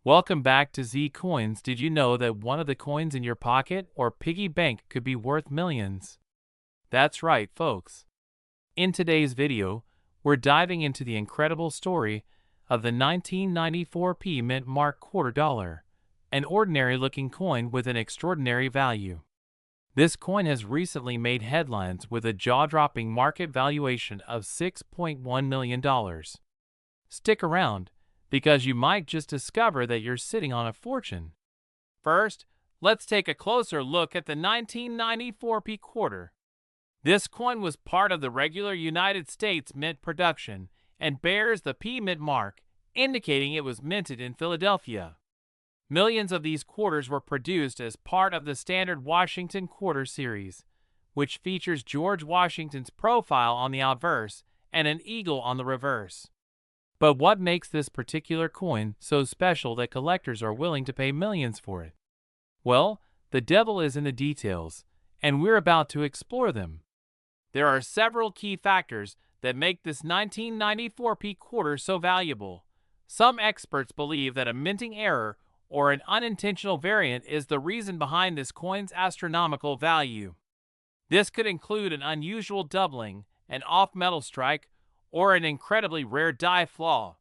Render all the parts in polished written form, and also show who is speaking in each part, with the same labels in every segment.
Speaker 1: Welcome back to Z Coins. Did you know that one of the coins in your pocket or piggy bank could be worth millions? That's right, folks. In today's video, we're diving into the incredible story of the 1994p mint mark quarter dollar, an ordinary-looking coin with an extraordinary value. This coin has recently made headlines with a jaw-dropping market valuation of $6.1 million. Stick around, because you might just discover that you're sitting on a fortune. First, let's take a closer look at the 1994p quarter. This coin was part of the regular United States mint production and bears the P mint mark, indicating it was minted in Philadelphia. Millions of these quarters were produced as part of the standard Washington quarter series, which features George Washington's profile on the obverse and an eagle on the reverse. But what makes this particular coin so special that collectors are willing to pay millions for it? Well, the devil is in the details, and we're about to explore them. There are several key factors that make this 1994p quarter so valuable. Some experts believe that a minting error or an unintentional variant is the reason behind this coin's astronomical value. This could include an unusual doubling, an off-metal strike, or an incredibly rare die flaw.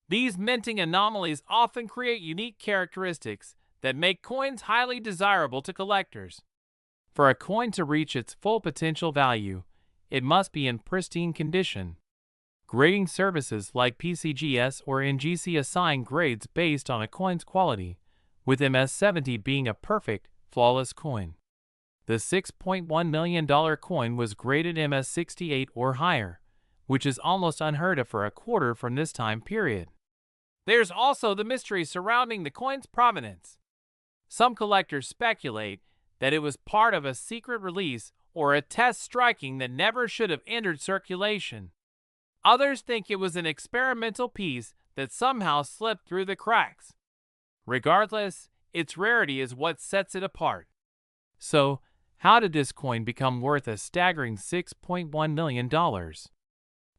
Speaker 1: These minting anomalies often create unique characteristics that make coins highly desirable to collectors. For a coin to reach its full potential value, it must be in pristine condition. Grading services like PCGS or NGC assign grades based on a coin's quality, with MS70 being a perfect, flawless coin. The $6.1 million coin was graded MS68 or higher, which is almost unheard of for a quarter from this time period. There's also the mystery surrounding the coin's provenance. Some collectors speculate that it was part of a secret release or a test striking that never should have entered circulation. Others think it was an experimental piece that somehow slipped through the cracks. Regardless, its rarity is what sets it apart. So, how did this coin become worth a staggering $6.1 million?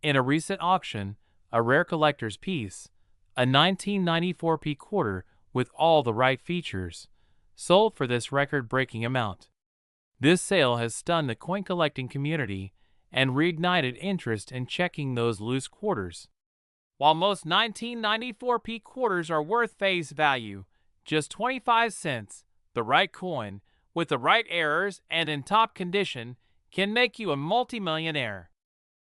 Speaker 1: In a recent auction, a rare collector's piece, a 1994p quarter with all the right features, sold for this record-breaking amount. This sale has stunned the coin collecting community and reignited interest in checking those loose quarters. While most 1994p quarters are worth face value, just 25 cents, the right coin, with the right errors and in top condition, can make you a multimillionaire.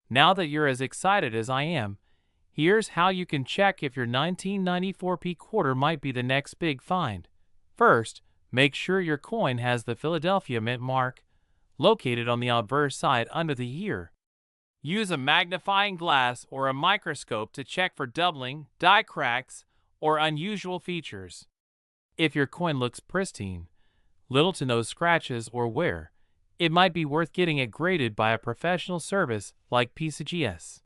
Speaker 1: Now that you're as excited as I am, here's how you can check if your 1994p quarter might be the next big find. First, make sure your coin has the Philadelphia mint mark, located on the obverse side under the year. Use a magnifying glass or a microscope to check for doubling, die cracks, or unusual features. If your coin looks pristine, little to no scratches or wear, it might be worth getting it graded by a professional service like PCGS.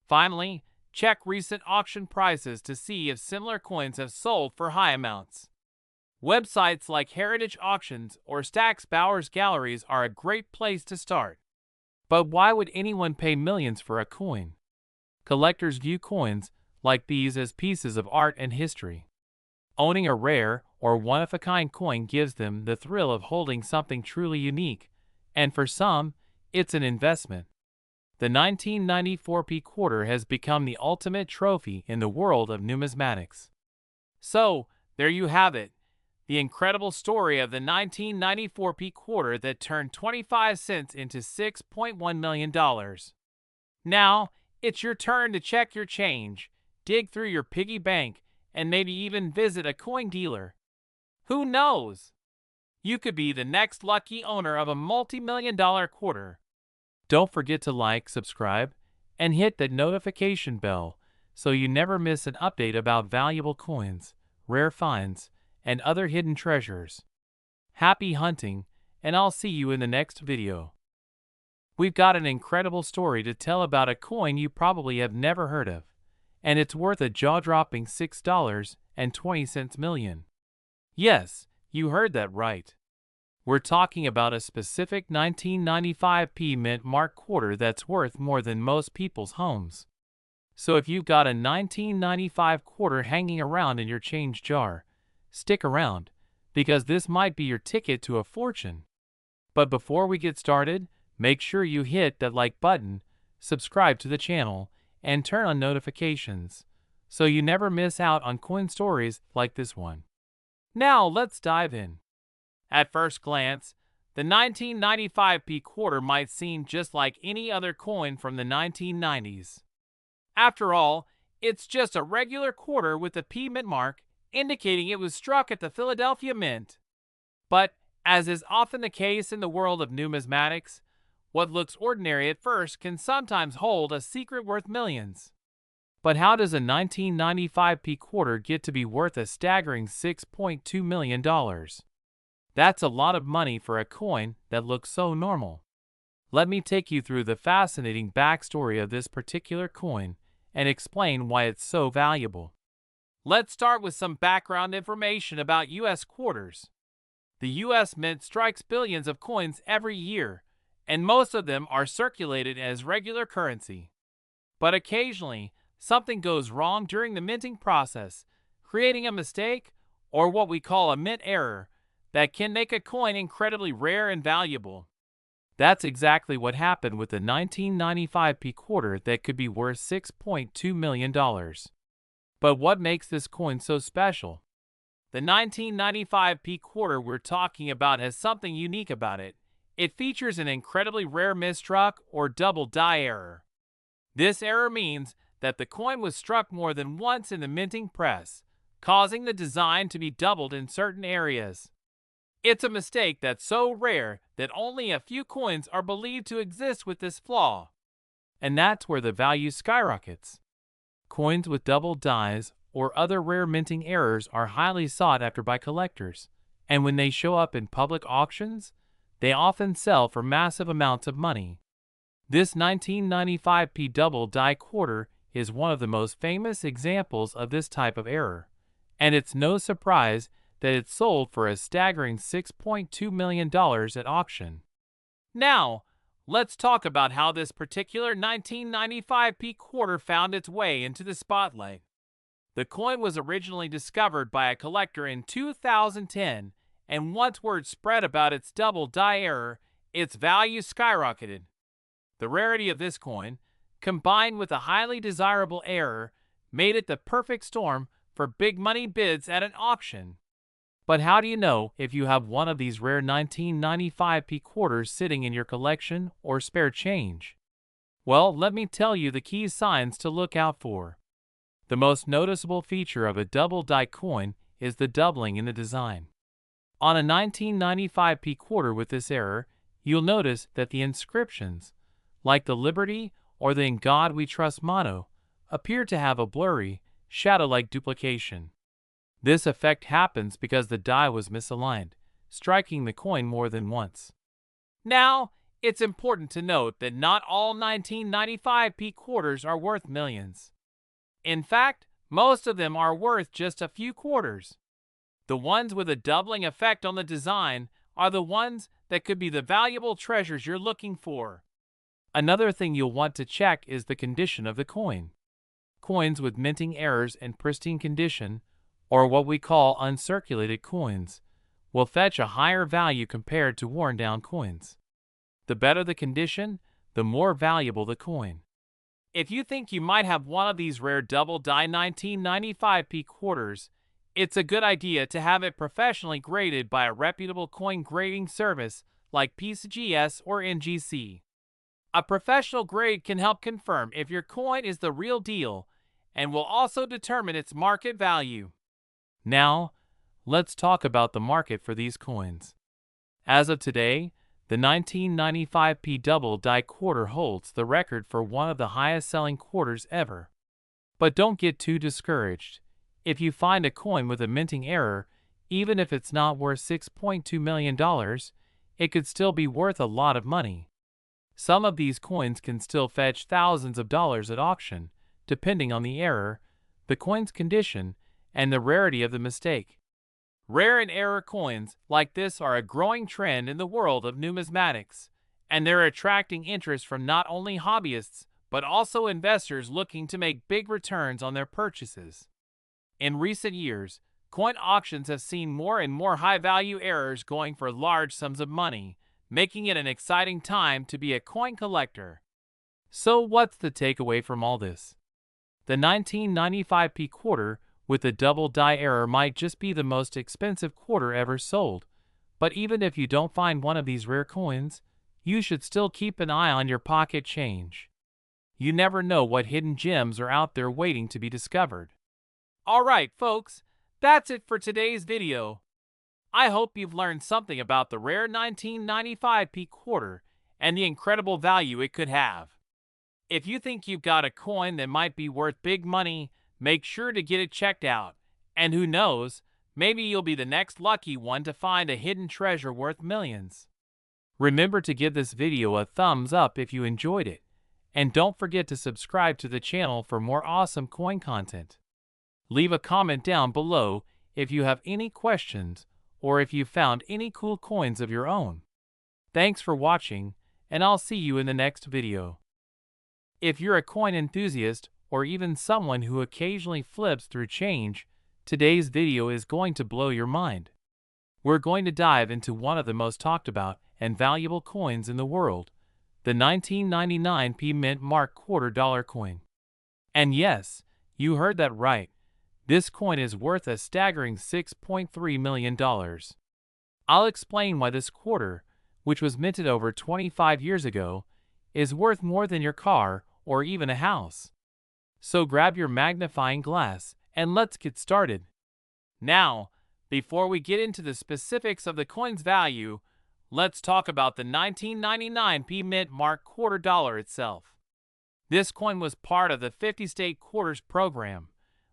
Speaker 1: Finally, check recent auction prices to see if similar coins have sold for high amounts. Websites like Heritage Auctions or Stack's Bowers Galleries are a great place to start. But why would anyone pay millions for a coin? Collectors view coins like these as pieces of art and history. Owning a rare or one-of-a-kind coin gives them the thrill of holding something truly unique, and for some, it's an investment. The 1994p quarter has become the ultimate trophy in the world of numismatics. So, there you have it. The incredible story of the 1994p quarter that turned 25 cents into $6.1 million. Now, it's your turn to check your change, dig through your piggy bank, and maybe even visit a coin dealer. Who knows? You could be the next lucky owner of a multi-million-dollar quarter. Don't forget to like, subscribe, and hit that notification bell so you never miss an update about valuable coins, rare finds, and other hidden treasures. Happy hunting, and I'll see you in the next video. We've got an incredible story to tell about a coin you probably have never heard of, and it's worth a jaw-dropping $6.20 million. Yes, you heard that right. We're talking about a specific 1995p mint mark quarter that's worth more than most people's homes. So if you've got a 1995 quarter hanging around in your change jar, stick around, because this might be your ticket to a fortune. But before we get started, make sure you hit that like button, subscribe to the channel, and turn on notifications, so you never miss out on coin stories like this one. Now let's dive in. At first glance, the 1995p quarter might seem just like any other coin from the 1990s. After all, it's just a regular quarter with a P mint mark, indicating it was struck at the Philadelphia Mint. But, as is often the case in the world of numismatics, what looks ordinary at first can sometimes hold a secret worth millions. But how does a 1995p quarter get to be worth a staggering $6.2 million? That's a lot of money for a coin that looks so normal. Let me take you through the fascinating backstory of this particular coin and explain why it's so valuable. Let's start with some background information about U.S. quarters. The U.S. Mint strikes billions of coins every year, and most of them are circulated as regular currency. But occasionally, something goes wrong during the minting process, creating a mistake, or what we call a mint error, that can make a coin incredibly rare and valuable. That's exactly what happened with the 1995p quarter that could be worth $6.2 million. But what makes this coin so special? The 1995p quarter we're talking about has something unique about it. It features an incredibly rare misstruck or double die error. This error means that the coin was struck more than once in the minting press, causing the design to be doubled in certain areas. It's a mistake that's so rare that only a few coins are believed to exist with this flaw. And that's where the value skyrockets. Coins with double dies or other rare minting errors are highly sought after by collectors, and when they show up in public auctions, they often sell for massive amounts of money. This 1995p double die quarter is one of the most famous examples of this type of error, and it's no surprise that it sold for a staggering $6.2 million at auction. Now, let's talk about how this particular 1995p quarter found its way into the spotlight. The coin was originally discovered by a collector in 2010, and once word spread about its double die error, its value skyrocketed. The rarity of this coin, combined with a highly desirable error, made it the perfect storm for big money bids at an auction. But how do you know if you have one of these rare 1995p quarters sitting in your collection or spare change? Well, let me tell you the key signs to look out for. The most noticeable feature of a double die coin is the doubling in the design. On a 1995p quarter with this error, you'll notice that the inscriptions, like the Liberty or the In God We Trust motto, appear to have a blurry, shadow-like duplication. This effect happens because the die was misaligned, striking the coin more than once. Now, it's important to note that not all 1995p quarters are worth millions. In fact, most of them are worth just a few quarters. The ones with a doubling effect on the design are the ones that could be the valuable treasures you're looking for. Another thing you'll want to check is the condition of the coin. Coins with minting errors in pristine condition, or what we call uncirculated coins, will fetch a higher value compared to worn-down coins. The better the condition, the more valuable the coin. If you think you might have one of these rare double die 1995p quarters, it's a good idea to have it professionally graded by a reputable coin grading service like PCGS or NGC. A professional grade can help confirm if your coin is the real deal and will also determine its market value. Now, let's talk about the market for these coins. As of today, the 1995p double die quarter holds the record for one of the highest selling quarters ever. But don't get too discouraged. If you find a coin with a minting error, even if it's not worth $6.2 million, it could still be worth a lot of money. Some of these coins can still fetch thousands of dollars at auction, depending on the error, the coin's condition, and the rarity of the mistake. Rare and error coins like this are a growing trend in the world of numismatics, and they're attracting interest from not only hobbyists, but also investors looking to make big returns on their purchases. In recent years, coin auctions have seen more and more high-value errors going for large sums of money, making it an exciting time to be a coin collector. So what's the takeaway from all this? The 1995p quarter with the double die error might just be the most expensive quarter ever sold, but even if you don't find one of these rare coins, you should still keep an eye on your pocket change. You never know what hidden gems are out there waiting to be discovered. Alright folks, that's it for today's video. I hope you've learned something about the rare 1995p quarter and the incredible value it could have. If you think you've got a coin that might be worth big money, make sure to get it checked out. And who knows, maybe you'll be the next lucky one to find a hidden treasure worth millions. Remember to give this video a thumbs up if you enjoyed it. And don't forget to subscribe to the channel for more awesome coin content. Leave a comment down below if you have any questions or if you found any cool coins of your own. Thanks for watching, and I'll see you in the next video. If you're a coin enthusiast or even someone who occasionally flips through change, today's video is going to blow your mind. We're going to dive into one of the most talked about and valuable coins in the world, the 1999p mint mark $quarter coin. And yes, you heard that right. This coin is worth a staggering $6.3 million. I'll explain why this quarter, which was minted over 25 years ago, is worth more than your car or even a house. So grab your magnifying glass and let's get started. Now, before we get into the specifics of the coin's value, let's talk about the 1999p mint mark $quarter itself. This coin was part of the 50-state quarters program,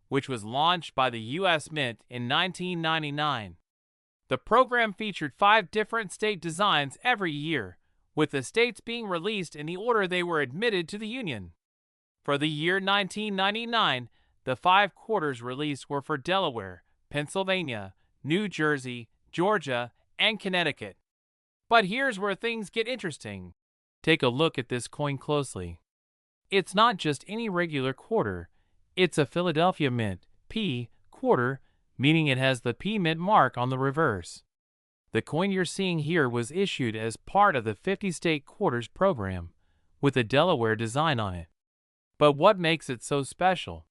Speaker 1: which was launched by the U.S. Mint in 1999. The program featured 5 different state designs every year, with the states being released in the order they were admitted to the Union. For the year 1999, the 5 quarters released were for Delaware, Pennsylvania, New Jersey, Georgia, and Connecticut. But here's where things get interesting. Take a look at this coin closely. It's not just any regular quarter. It's a Philadelphia Mint P quarter, meaning it has the P mint mark on the reverse. The coin you're seeing here was issued as part of the 50-state quarters program, with a Delaware design on it. But what makes it so special?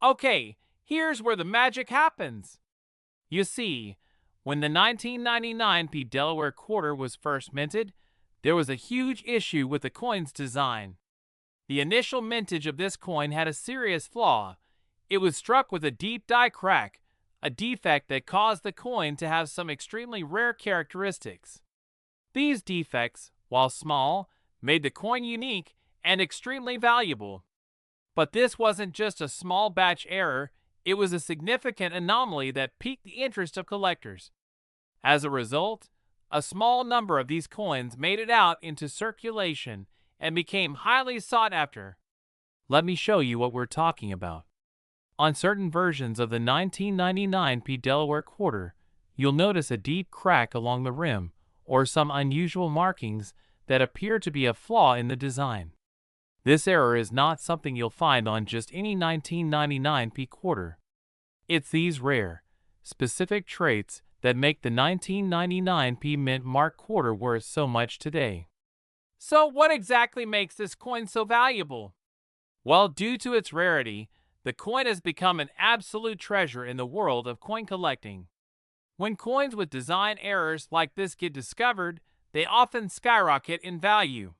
Speaker 1: Okay, here's where the magic happens. You see, when the 1999p Delaware quarter was first minted, there was a huge issue with the coin's design. The initial mintage of this coin had a serious flaw. It was struck with a deep die crack, a defect that caused the coin to have some extremely rare characteristics. These defects, while small, made the coin unique and extremely valuable. But this wasn't just a small batch error, it was a significant anomaly that piqued the interest of collectors. As a result, a small number of these coins made it out into circulation and became highly sought after. Let me show you what we're talking about. On certain versions of the 1999p Delaware quarter, you'll notice a deep crack along the rim or some unusual markings that appear to be a flaw in the design. This error is not something you'll find on just any 1999p quarter. It's these rare, specific traits that make the 1999p mint mark quarter worth so much today. So what exactly makes this coin so valuable? Well, due to its rarity, the coin has become an absolute treasure in the world of coin collecting. When coins with design errors like this get discovered, they often skyrocket in value.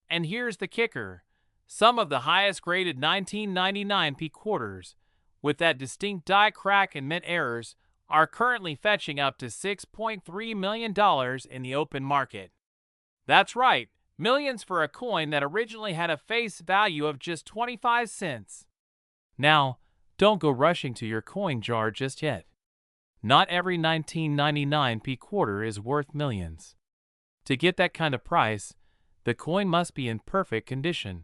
Speaker 1: And here's the kicker. Some of the highest graded 1999p quarters, with that distinct die crack and mint errors, are currently fetching up to $6.3 million in the open market. That's right, millions for a coin that originally had a face value of just 25 cents. Now, don't go rushing to your coin jar just yet. Not every 1999p quarter is worth millions. To get that kind of price, the coin must be in perfect condition.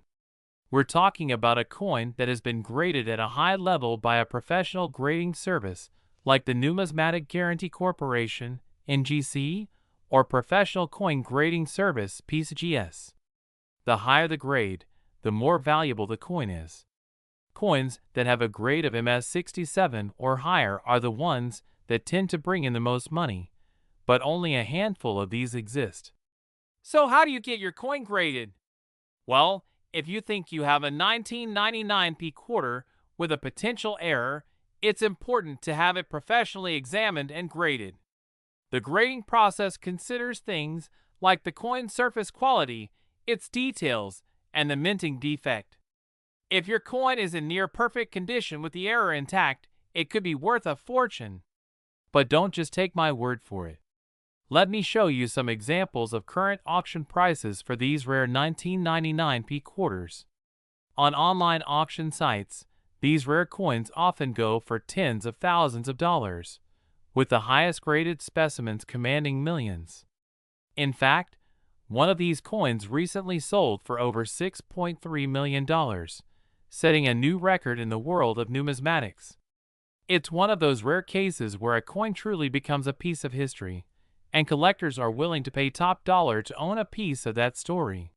Speaker 1: We're talking about a coin that has been graded at a high level by a professional grading service like the Numismatic Guarantee Corporation, NGC, or Professional Coin Grading Service, PCGS. The higher the grade, the more valuable the coin is. Coins that have a grade of MS67 or higher are the ones that tend to bring in the most money, but only a handful of these exist. So how do you get your coin graded? Well, if you think you have a 1999p quarter with a potential error, it's important to have it professionally examined and graded. The grading process considers things like the coin's surface quality, its details, and the minting defect. If your coin is in near perfect condition with the error intact, it could be worth a fortune. But don't just take my word for it. Let me show you some examples of current auction prices for these rare 1999p quarters. On online auction sites, these rare coins often go for tens of thousands of dollars, with the highest graded specimens commanding millions. In fact, one of these coins recently sold for over $6.3 million, setting a new record in the world of numismatics. It's one of those rare cases where a coin truly becomes a piece of history, and collectors are willing to pay top dollar to own a piece of that story.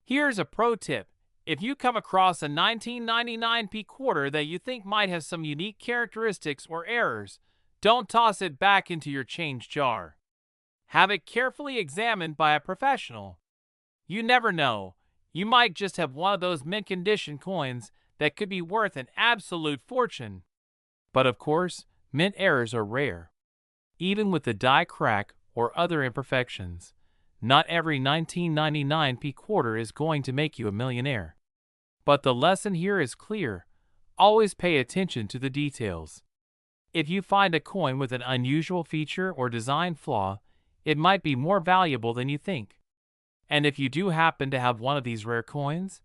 Speaker 1: Here's a pro tip. If you come across a 1999p quarter that you think might have some unique characteristics or errors, don't toss it back into your change jar. Have it carefully examined by a professional. You never know, you might just have one of those mint-condition coins that could be worth an absolute fortune. But of course, mint errors are rare. Even with the die crack or other imperfections, not every 1999p quarter is going to make you a millionaire. But the lesson here is clear. Always pay attention to the details. If you find a coin with an unusual feature or design flaw, it might be more valuable than you think. And if you do happen to have one of these rare coins,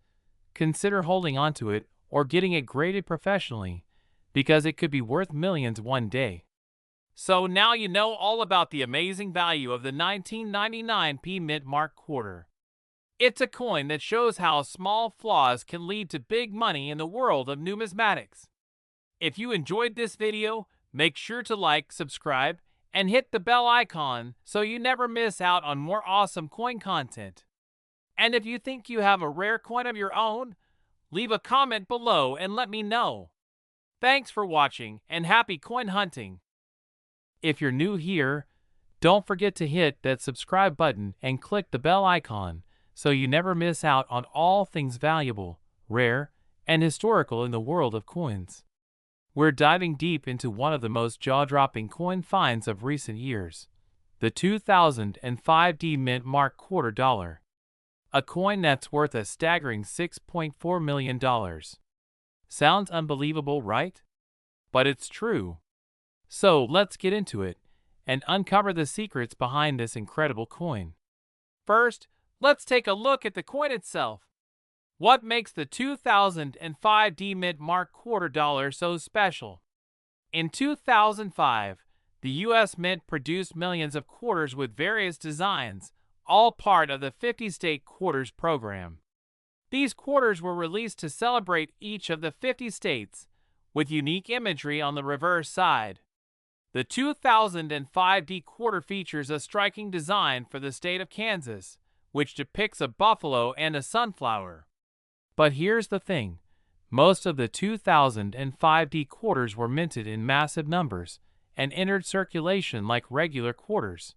Speaker 1: consider holding onto it or getting it graded professionally, because it could be worth millions one day. So now you know all about the amazing value of the 1999p mint mark quarter. It's a coin that shows how small flaws can lead to big money in the world of numismatics. If you enjoyed this video, make sure to like, subscribe, and hit the bell icon so you never miss out on more awesome coin content. And if you think you have a rare coin of your own, leave a comment below and let me know. Thanks for watching and happy coin hunting! If you're new here, don't forget to hit that subscribe button and click the bell icon so you never miss out on all things valuable, rare, and historical in the world of coins. We're diving deep into one of the most jaw-dropping coin finds of recent years, the 2005D Mint Mark Quarter Dollar. A coin that's worth a staggering $6.4 million. Sounds unbelievable, right? But it's true. So let's get into it and uncover the secrets behind this incredible coin. First, let's take a look at the coin itself. What makes the 2005D Mint Mark Quarter Dollar so special? In 2005, the U.S. Mint produced millions of quarters with various designs, all part of the 50-state quarters program. These quarters were released to celebrate each of the 50 states, with unique imagery on the reverse side. The 2005D quarter features a striking design for the state of Kansas, which depicts a buffalo and a sunflower. But here's the thing. Most of the 2005D quarters were minted in massive numbers and entered circulation like regular quarters.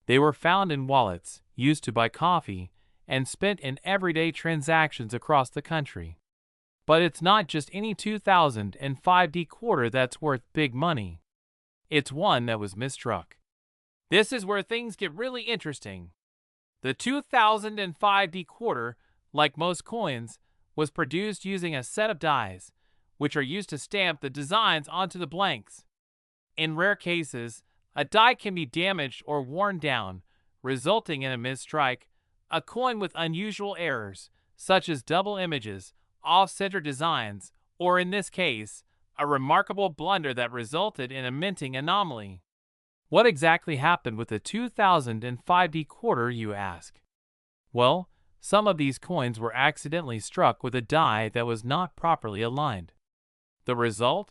Speaker 1: They were found in wallets, used to buy coffee, and spent in everyday transactions across the country. But it's not just any 2005D quarter that's worth big money. It's one that was misstruck. This is where things get really interesting. The 2005D quarter, like most coins, was produced using a set of dies, which are used to stamp the designs onto the blanks. In rare cases, a die can be damaged or worn down, resulting in a misstrike, a coin with unusual errors, such as double images, off-center designs, or in this case, a remarkable blunder that resulted in a minting anomaly. What exactly happened with the 2005D quarter, you ask? Well, some of these coins were accidentally struck with a die that was not properly aligned. The result?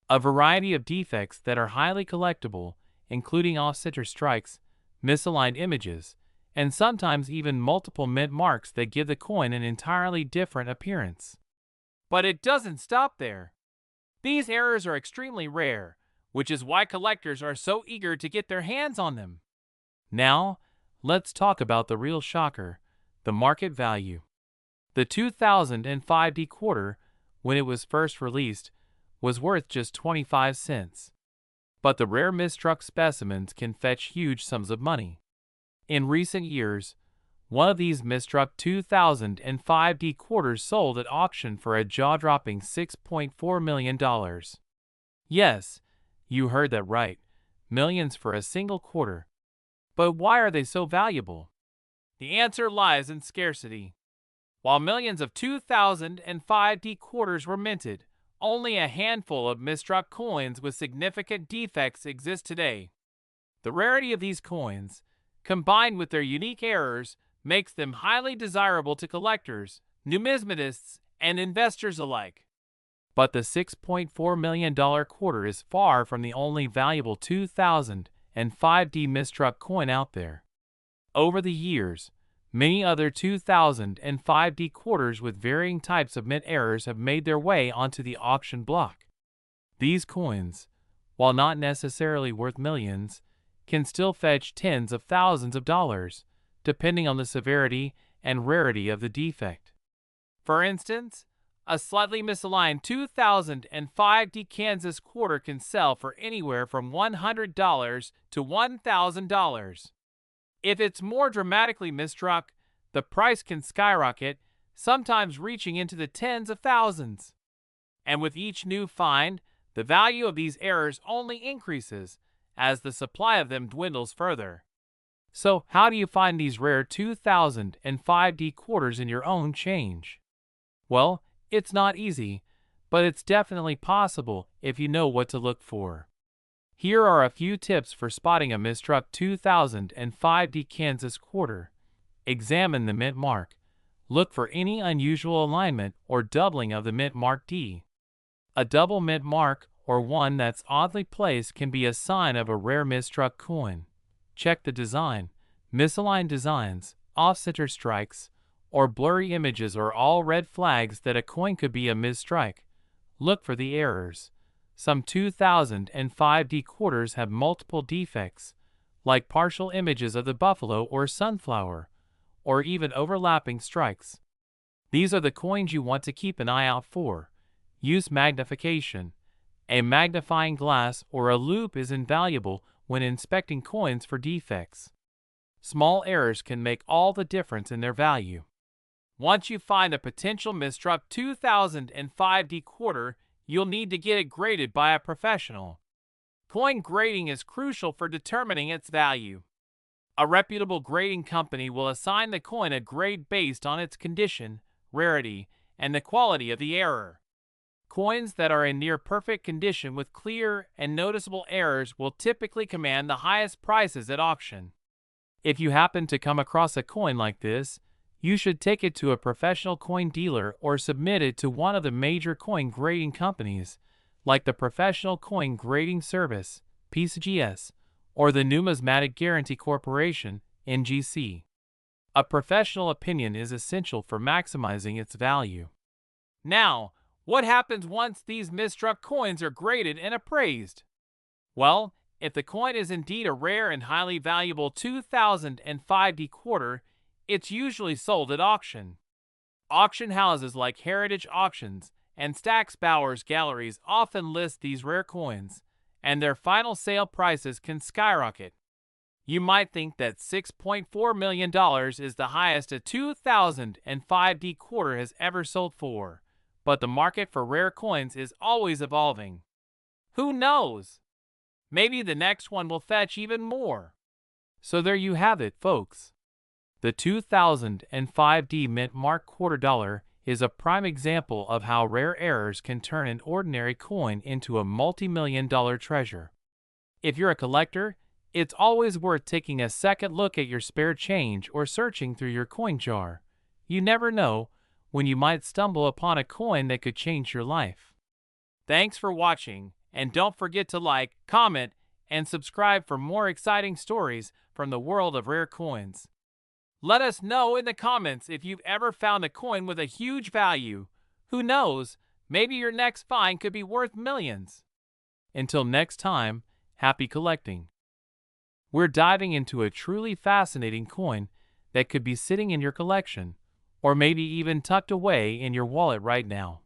Speaker 1: A variety of defects that are highly collectible, including off-center strikes, misaligned images, and sometimes even multiple mint marks that give the coin an entirely different appearance. But it doesn't stop there. These errors are extremely rare, which is why collectors are so eager to get their hands on them. Now, let's talk about the real shocker, the market value. The 2005 D quarter, when it was first released, was worth just 25 cents. But the rare misstruck specimens can fetch huge sums of money. In recent years, one of these misstruck 2005 D quarters sold at auction for a jaw-dropping $6.4 million. Yes, you heard that right, millions for a single quarter. But why are they so valuable? The answer lies in scarcity. While millions of 2005 D quarters were minted, only a handful of misstruck coins with significant defects exist today. The rarity of these coins, combined with their unique errors, makes them highly desirable to collectors, numismatists, and investors alike. But the $6.4 million quarter is far from the only valuable 2005 D misstruck coin out there. Over the years, many other 2005 D quarters with varying types of mint errors have made their way onto the auction block. These coins, while not necessarily worth millions, can still fetch tens of thousands of dollars, depending on the severity and rarity of the defect. For instance, a slightly misaligned 2005 D Kansas quarter can sell for anywhere from $100 to $1,000. If it's more dramatically misstruck, the price can skyrocket, sometimes reaching into the tens of thousands. And with each new find, the value of these errors only increases as the supply of them dwindles further. So, how do you find these rare 2005 D quarters in your own change? Well, it's not easy, but it's definitely possible if you know what to look for. Here are a few tips for spotting a misstruck 2005 D Kansas quarter. Examine the mint mark. Look for any unusual alignment or doubling of the mint mark D. A double mint mark, or one that's oddly placed, can be a sign of a rare misstruck coin. Check the design. Misaligned designs, off-center strikes, or blurry images are all red flags that a coin could be a misstrike. Look for the errors. Some 2005 D quarters have multiple defects, like partial images of the buffalo or sunflower, or even overlapping strikes. These are the coins you want to keep an eye out for. Use magnification. A magnifying glass or a loupe is invaluable when inspecting coins for defects. Small errors can make all the difference in their value. Once you find a potential misstruck 2005 D quarter, you'll need to get it graded by a professional. Coin grading is crucial for determining its value. A reputable grading company will assign the coin a grade based on its condition, rarity, and the quality of the error. Coins that are in near perfect condition with clear and noticeable errors will typically command the highest prices at auction. If you happen to come across a coin like this, you should take it to a professional coin dealer or submit it to one of the major coin grading companies, like the Professional Coin Grading Service, PCGS, or the Numismatic Guarantee Corporation, NGC. A professional opinion is essential for maximizing its value. Now, what happens once these misstruck coins are graded and appraised? Well, if the coin is indeed a rare and highly valuable 2005 D quarter, it's usually sold at auction. Auction houses like Heritage Auctions and Stack's Bowers Galleries often list these rare coins, and their final sale prices can skyrocket. You might think that $6.4 million is the highest a 2005 D quarter has ever sold for, but the market for rare coins is always evolving. Who knows? Maybe the next one will fetch even more. So there you have it, folks. The 2005 D Mint Mark quarter dollar is a prime example of how rare errors can turn an ordinary coin into a multi-million-dollar treasure. If you're a collector, it's always worth taking a second look at your spare change or searching through your coin jar. You never know when you might stumble upon a coin that could change your life. Thanks for watching, and don't forget to like, comment, and subscribe for more exciting stories from the world of rare coins. Let us know in the comments if you've ever found a coin with a huge value. Who knows, maybe your next find could be worth millions. Until next time, happy collecting. We're diving into a truly fascinating coin that could be sitting in your collection, or maybe even tucked away in your wallet right now.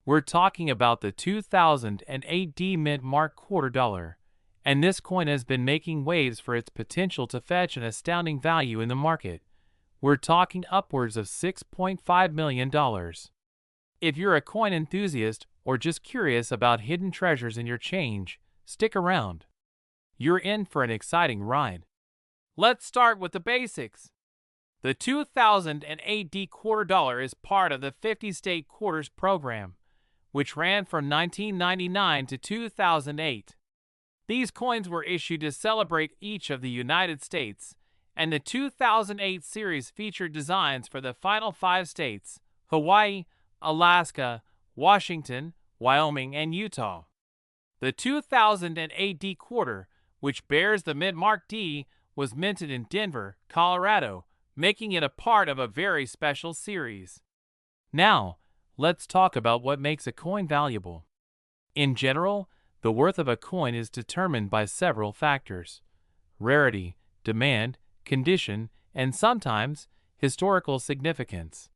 Speaker 1: We're talking about the 2008 D Mint Mark Quarter Dollar, and this coin has been making waves for its potential to fetch an astounding value in the market. We're talking upwards of $6.5 million. If you're a coin enthusiast or just curious about hidden treasures in your change, stick around. You're in for an exciting ride. Let's start with the basics. The 2008 D Quarter Dollar is part of the 50 State Quarters program, which ran from 1999 to 2008. These coins were issued to celebrate each of the United States, and the 2008 series featured designs for the final 5 states: Hawaii, Alaska, Washington, Wyoming, and Utah. The 2008 D Quarter, which bears the mint mark D, was minted in Denver, Colorado, making it a part of a very special series. Now, let's talk about what makes a coin valuable. In general, the worth of a coin is determined by several factors: rarity, demand, condition, and sometimes historical significance.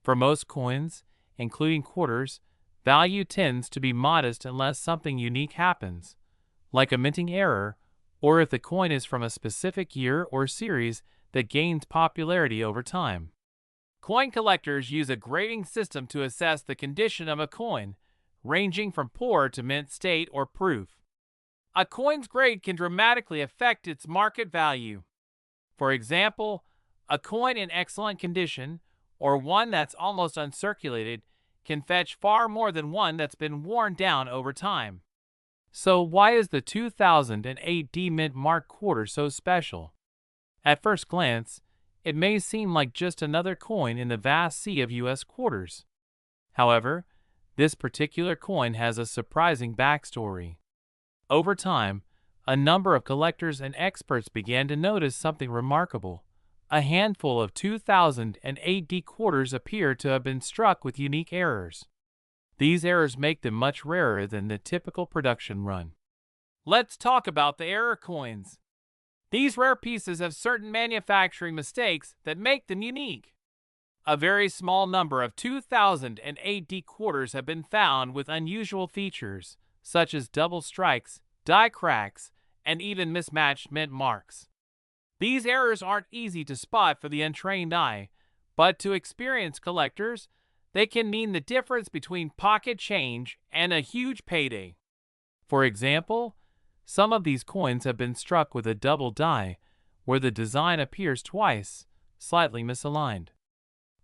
Speaker 1: For most coins, including quarters, value tends to be modest unless something unique happens, like a minting error, or if the coin is from a specific year or series that gains popularity over time. Coin collectors use a grading system to assess the condition of a coin, ranging from poor to mint state or proof. A coin's grade can dramatically affect its market value. For example, a coin in excellent condition, or one that's almost uncirculated, can fetch far more than one that's been worn down over time. So why is the 2008 D Mint Mark Quarter so special? At first glance, it may seem like just another coin in the vast sea of U.S. quarters. However, this particular coin has a surprising backstory. Over time, a number of collectors and experts began to notice something remarkable. A handful of 2008 D quarters appear to have been struck with unique errors. These errors make them much rarer than the typical production run. Let's talk about the error coins. These rare pieces have certain manufacturing mistakes that make them unique. A very small number of 2008 D quarters have been found with unusual features, such as double strikes, die cracks, and even mismatched mint marks. These errors aren't easy to spot for the untrained eye, but to experienced collectors, they can mean the difference between pocket change and a huge payday. For example, some of these coins have been struck with a double die, where the design appears twice, slightly misaligned.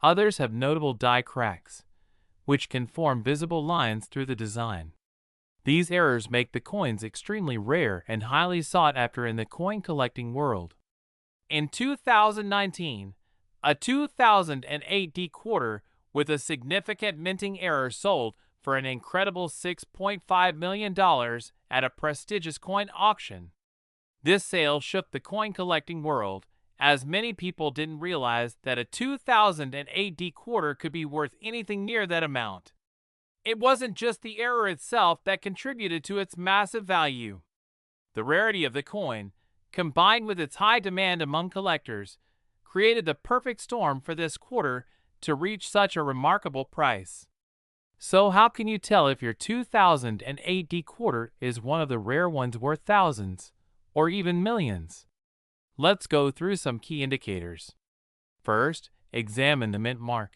Speaker 1: Others have notable die cracks, which can form visible lines through the design. These errors make the coins extremely rare and highly sought after in the coin collecting world. In 2019, a 2008 D quarter with a significant minting error sold for an incredible $6.5 million at a prestigious coin auction. This sale shook the coin collecting world, as many people didn't realize that a 2008 D quarter could be worth anything near that amount. It wasn't just the error itself that contributed to its massive value. The rarity of the coin, combined with its high demand among collectors, created the perfect storm for this quarter to reach such a remarkable price. So how can you tell if your 2008 D quarter is one of the rare ones worth thousands, or even millions? Let's go through some key indicators. First, examine the mint mark.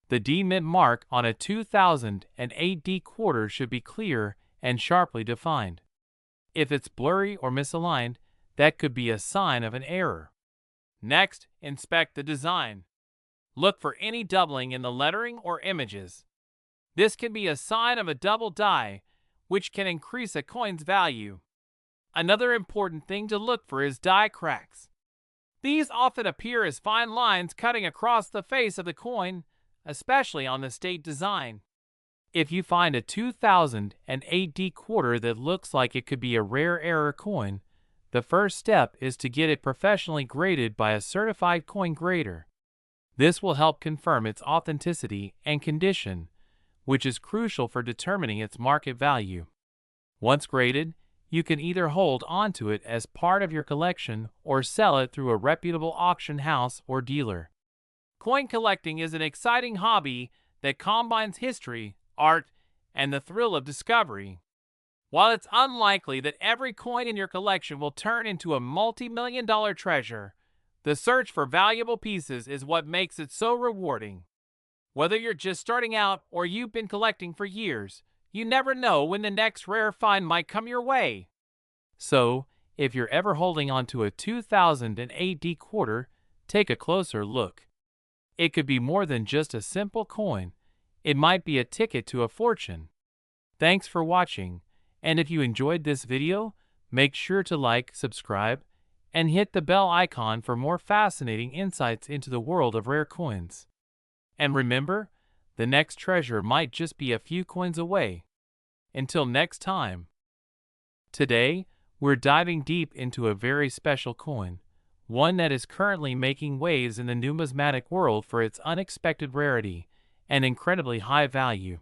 Speaker 1: The D mint mark on a 2008 D quarter should be clear and sharply defined. If it's blurry or misaligned, that could be a sign of an error. Next, inspect the design. Look for any doubling in the lettering or images. This can be a sign of a double die, which can increase a coin's value. Another important thing to look for is die cracks. These often appear as fine lines cutting across the face of the coin, especially on the state design. If you find a 2008 D quarter that looks like it could be a rare error coin, The first step is to get it professionally graded by a certified coin grader. This will help confirm its authenticity and condition, which is crucial for determining its market value. Once graded, you can either hold onto it as part of your collection or sell it through a reputable auction house or dealer. Coin collecting is an exciting hobby that combines history, art, and the thrill of discovery. While it's unlikely that every coin in your collection will turn into a multi-million-dollar treasure, the search for valuable pieces is what makes it so rewarding. Whether you're just starting out or you've been collecting for years, you never know when the next rare find might come your way. So, if you're ever holding onto a 2008 D quarter, take a closer look. It could be more than just a simple coin. It might be a ticket to a fortune. Thanks for watching, and if you enjoyed this video, make sure to like, subscribe, and hit the bell icon for more fascinating insights into the world of rare coins. And remember, the next treasure might just be a few coins away. Until next time. Today, we're diving deep into a very special coin, one that is currently making waves in the numismatic world for its unexpected rarity and incredibly high value.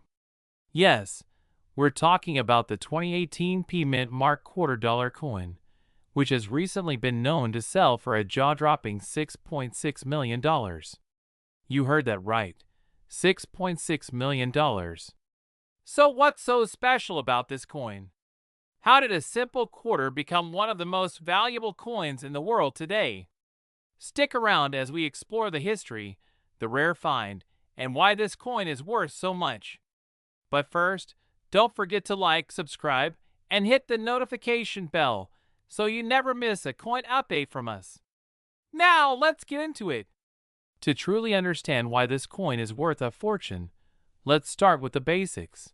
Speaker 1: Yes, we're talking about the 2018 P Mint Mark $2 coin, which has recently been known to sell for a jaw-dropping $6.6 million. You heard that right, $6.6 million. So what's so special about this coin? How did a simple quarter become one of the most valuable coins in the world today? Stick around as we explore the history, the rare find, and why this coin is worth so much. But first, don't forget to like, subscribe, and hit the notification bell so you never miss a coin update from us. Now, let's get into it. To truly understand why this coin is worth a fortune, let's start with the basics.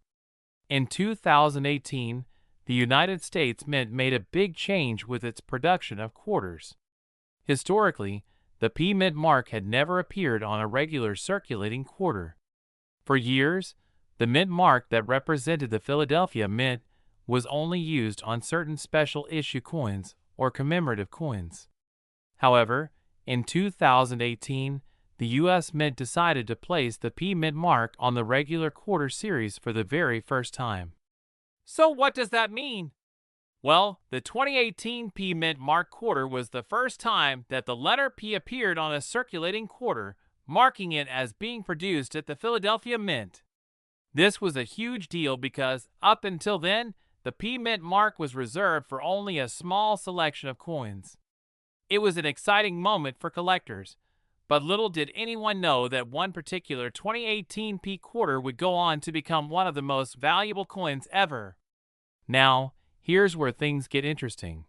Speaker 1: In 2018, the United States Mint made a big change with its production of quarters. Historically, the P Mint mark had never appeared on a regular circulating quarter. For years, the mint mark that represented the Philadelphia Mint was only used on certain special issue coins or commemorative coins. However, in 2018, the U.S. Mint decided to place the P Mint mark on the regular quarter series for the very first time. So what does that mean? Well, the 2018 P Mint Mark quarter was the first time that the letter P appeared on a circulating quarter, marking it as being produced at the Philadelphia Mint. This was a huge deal because, up until then, the P Mint mark was reserved for only a small selection of coins. It was an exciting moment for collectors, but little did anyone know that one particular 2018 P quarter would go on to become one of the most valuable coins ever. Now, here's where things get interesting.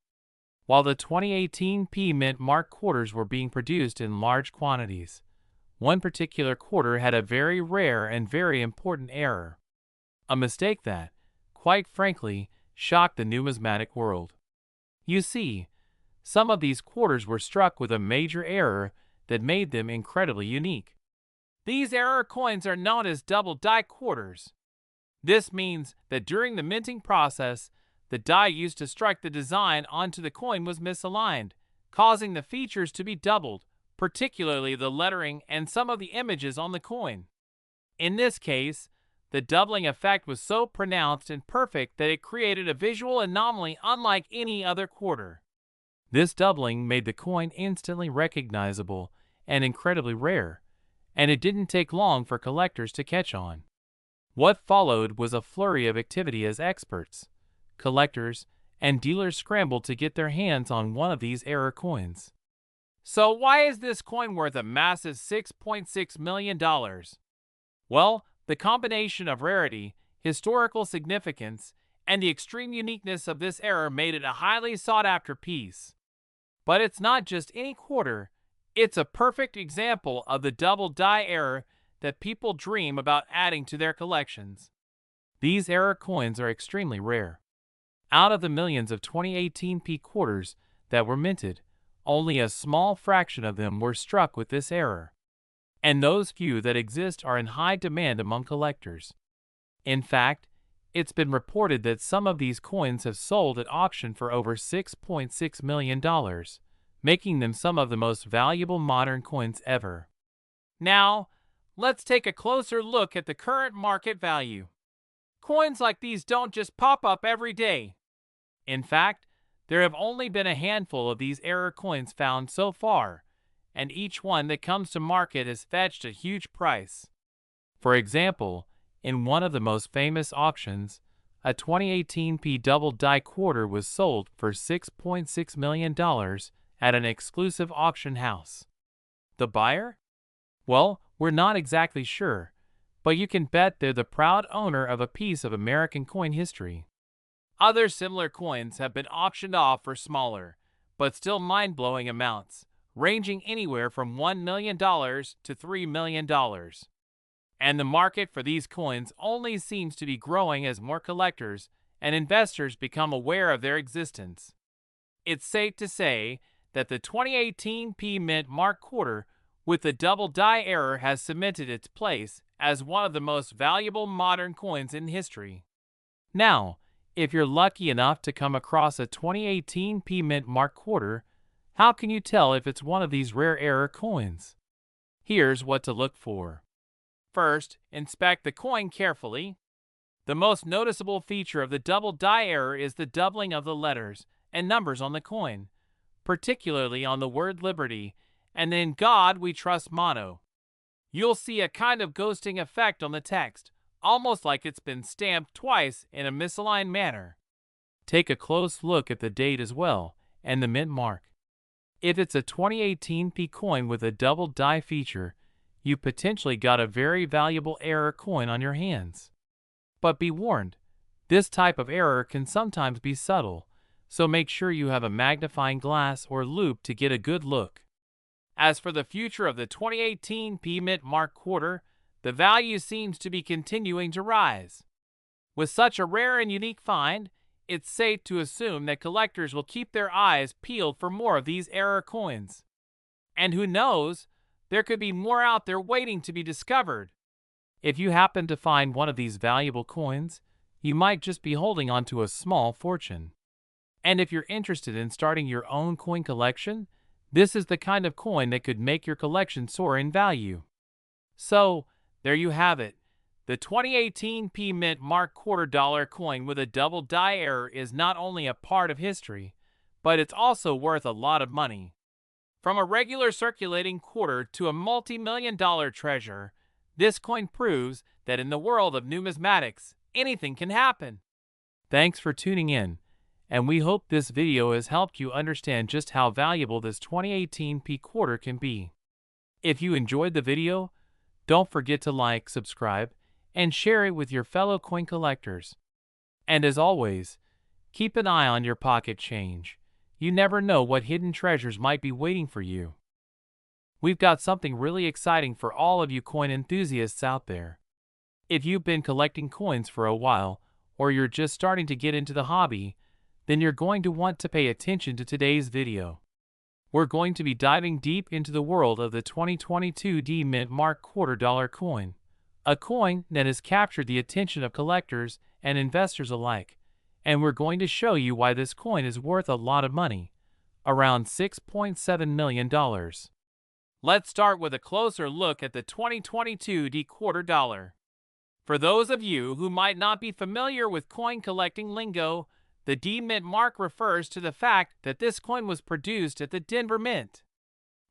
Speaker 1: While the 2018 P Mint Mark quarters were being produced in large quantities, one particular quarter had a very rare and very important error. A mistake that, quite frankly, shocked the numismatic world. You see, some of these quarters were struck with a major error that made them incredibly unique. These error coins are known as double die quarters. This means that during the minting process, the die used to strike the design onto the coin was misaligned, causing the features to be doubled, particularly the lettering and some of the images on the coin. In this case, the doubling effect was so pronounced and perfect that it created a visual anomaly unlike any other quarter. This doubling made the coin instantly recognizable and incredibly rare, and it didn't take long for collectors to catch on. What followed was a flurry of activity as experts, collectors, and dealers scrambled to get their hands on one of these error coins. So why is this coin worth a massive $6.6 million? Well, the combination of rarity, historical significance, and the extreme uniqueness of this error made it a highly sought-after piece. But it's not just any quarter, it's a perfect example of the double die error that people dream about adding to their collections. These error coins are extremely rare. Out of the millions of 2018 P quarters that were minted, only a small fraction of them were struck with this error. And those few that exist are in high demand among collectors. In fact, It's been reported that some of these coins have sold at auction for over $6.6 million, making them some of the most valuable modern coins ever. Now, let's take a closer look at the current market value. Coins like these don't just pop up every day. In fact, there have only been a handful of these error coins found so far, and each one that comes to market has fetched a huge price. For example, in one of the most famous auctions, a 2018 P double die quarter was sold for $6.6 million at an exclusive auction house. The buyer? Well, we're not exactly sure, but you can bet they're the proud owner of a piece of American coin history. Other similar coins have been auctioned off for smaller, but still mind-blowing amounts, ranging anywhere from $1 million to $3 million. And the market for these coins only seems to be growing as more collectors and investors become aware of their existence. It's safe to say that the 2018 P Mint Mark Quarter with the double die error has cemented its place as one of the most valuable modern coins in history. Now, if you're lucky enough to come across a 2018 P Mint Mark Quarter, how can you tell if it's one of these rare error coins? Here's what to look for. First, inspect the coin carefully. The most noticeable feature of the double die error is the doubling of the letters and numbers on the coin, particularly on the word Liberty and the "In God We Trust" motto. You'll see a kind of ghosting effect on the text, almost like it's been stamped twice in a misaligned manner. Take a close look at the date as well, and the mint mark. If it's a 2018 P coin with a double die feature, you potentially got a very valuable error coin on your hands. But be warned, this type of error can sometimes be subtle, so make sure you have a magnifying glass or loupe to get a good look. As for the future of the 2018 P Mint Mark Quarter, the value seems to be continuing to rise. With such a rare and unique find, it's safe to assume that collectors will keep their eyes peeled for more of these error coins. And who knows, there could be more out there waiting to be discovered. If you happen to find one of these valuable coins, you might just be holding onto a small fortune. And if you're interested in starting your own coin collection, this is the kind of coin that could make your collection soar in value. So, there you have it. The 2018 P Mint Mark Quarter Dollar coin with a double die error is not only a part of history, but it's also worth a lot of money. From a regular circulating quarter to a multi-million-dollar treasure, this coin proves that in the world of numismatics, anything can happen. Thanks for tuning in, and we hope this video has helped you understand just how valuable this 2018 P quarter can be. If you enjoyed the video, don't forget to like, subscribe, and share it with your fellow coin collectors. And as always, keep an eye on your pocket change. You never know what hidden treasures might be waiting for you. We've got something really exciting for all of you coin enthusiasts out there. If you've been collecting coins for a while, or you're just starting to get into the hobby, then you're going to want to pay attention to today's video. We're going to be diving deep into the world of the 2022 D Mint Mark Quarter Dollar coin, a coin that has captured the attention of collectors and investors alike. And we're going to show you why this coin is worth a lot of money, around $6.7 million. Let's start with a closer look at the 2022 D Quarter Dollar. For those of you who might not be familiar with coin collecting lingo, the D Mint mark refers to the fact that this coin was produced at the Denver Mint.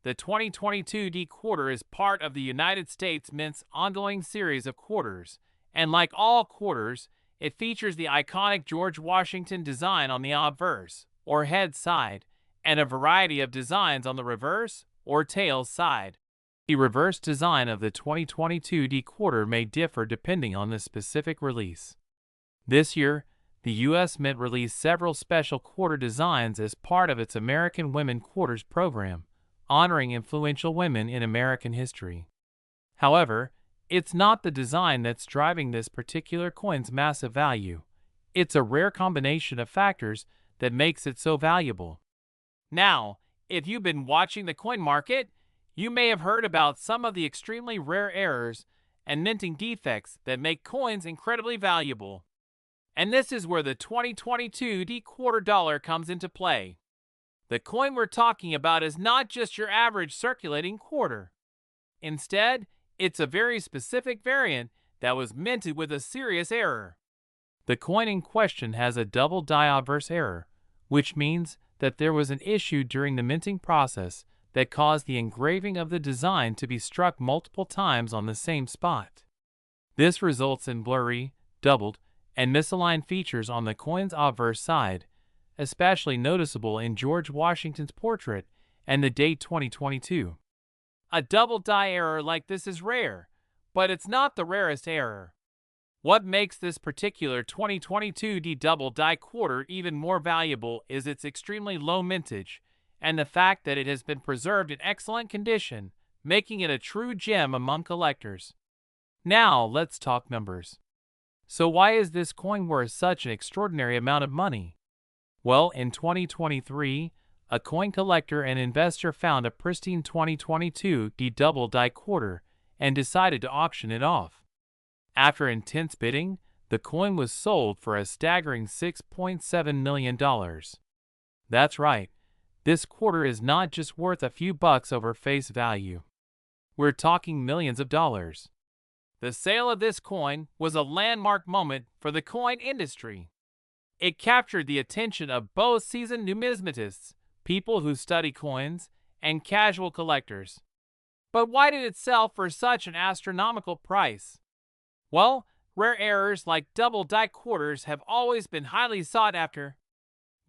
Speaker 1: The 2022 D Quarter is part of the United States Mint's ongoing series of quarters, and like all quarters, it features the iconic George Washington design on the obverse, or head side, and a variety of designs on the reverse, or tail side. The reverse design of the 2022 D Quarter may differ depending on the specific release. This year, the U.S. Mint released several special quarter designs as part of its American Women Quarters program, honoring influential women in American history. However, it's not the design that's driving this particular coin's massive value. It's a rare combination of factors that makes it so valuable. Now, if you've been watching the coin market, you may have heard about some of the extremely rare errors and minting defects that make coins incredibly valuable. And this is where the 2022 D quarter dollar comes into play. The coin we're talking about is not just your average circulating quarter. Instead, it's a very specific variant that was minted with a serious error. The coin in question has a double die obverse error, which means that there was an issue during the minting process that caused the engraving of the design to be struck multiple times on the same spot. This results in blurry, doubled, and misaligned features on the coin's obverse side, especially noticeable in George Washington's portrait and the date 2022. A double die error like this is rare, but it's not the rarest error. What makes this particular 2022 D double die quarter even more valuable is its extremely low mintage and the fact that it has been preserved in excellent condition, making it a true gem among collectors. Now, let's talk numbers. So why is this coin worth such an extraordinary amount of money? Well, in 2023, a coin collector and investor found a pristine 2022 D double die quarter and decided to auction it off. After intense bidding, the coin was sold for a staggering $6.7 million. That's right, this quarter is not just worth a few bucks over face value. We're talking millions of dollars. The sale of this coin was a landmark moment for the coin industry. It captured the attention of both seasoned numismatists, people who study coins, and casual collectors. But why did it sell for such an astronomical price? Well, rare errors like double die quarters have always been highly sought after.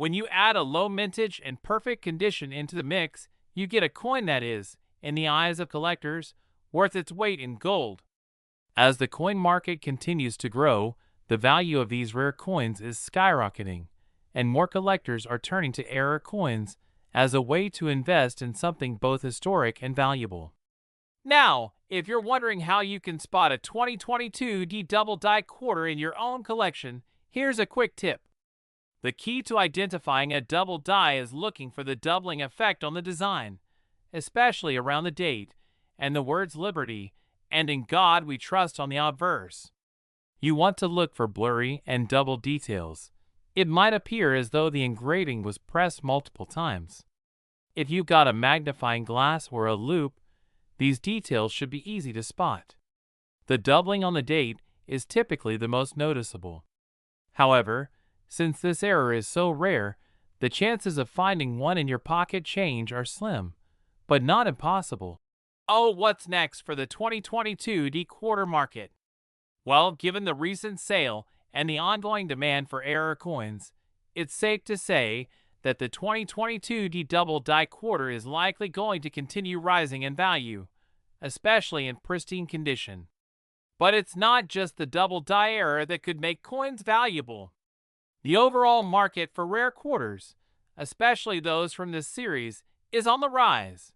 Speaker 1: When you add a low mintage and perfect condition into the mix, you get a coin that is, in the eyes of collectors, worth its weight in gold. As the coin market continues to grow, the value of these rare coins is skyrocketing, and more collectors are turning to rare coins as a way to invest in something both historic and valuable. Now, if you're wondering how you can spot a 2022 D double die quarter in your own collection, here's a quick tip. The key to identifying a double die is looking for the doubling effect on the design, especially around the date, and the words Liberty and In God We Trust on the obverse. You want to look for blurry and double details. It might appear as though the engraving was pressed multiple times. If you've got a magnifying glass or a loupe, these details should be easy to spot. The doubling on the date is typically the most noticeable. However, since this error is so rare, the chances of finding one in your pocket change are slim, but not impossible. Oh, what's next for the 2022 D quarter market? Well, given the recent sale and the ongoing demand for rare coins, it's safe to say that the 2022 D double die quarter is likely going to continue rising in value, especially in pristine condition. But it's not just the double die error that could make coins valuable. The overall market for rare quarters, especially those from this series, is on the rise.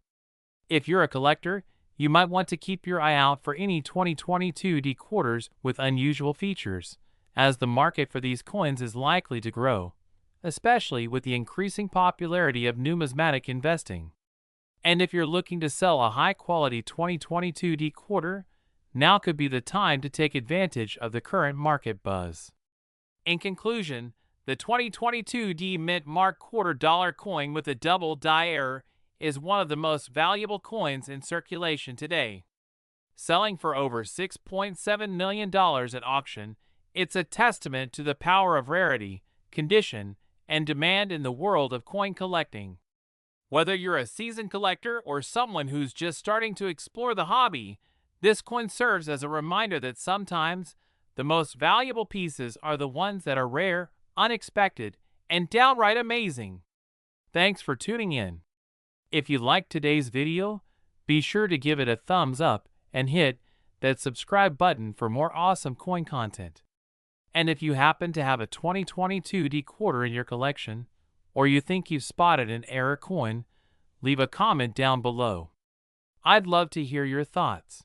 Speaker 1: If you're a collector, you might want to keep your eye out for any 2022 D quarters with unusual features, as the market for these coins is likely to grow, especially with the increasing popularity of numismatic investing. And if you're looking to sell a high-quality 2022 D quarter, now could be the time to take advantage of the current market buzz. In conclusion, the 2022 D Mint Mark quarter dollar coin with a double die error is one of the most valuable coins in circulation today. Selling for over $6.7 million at auction, it's a testament to the power of rarity, condition, and demand in the world of coin collecting. Whether you're a seasoned collector or someone who's just starting to explore the hobby, this coin serves as a reminder that sometimes the most valuable pieces are the ones that are rare, unexpected, and downright amazing. Thanks for tuning in. If you liked today's video, be sure to give it a thumbs up and hit that subscribe button for more awesome coin content. And if you happen to have a 2022 D quarter in your collection, or you think you've spotted an rare coin, leave a comment down below. I'd love to hear your thoughts.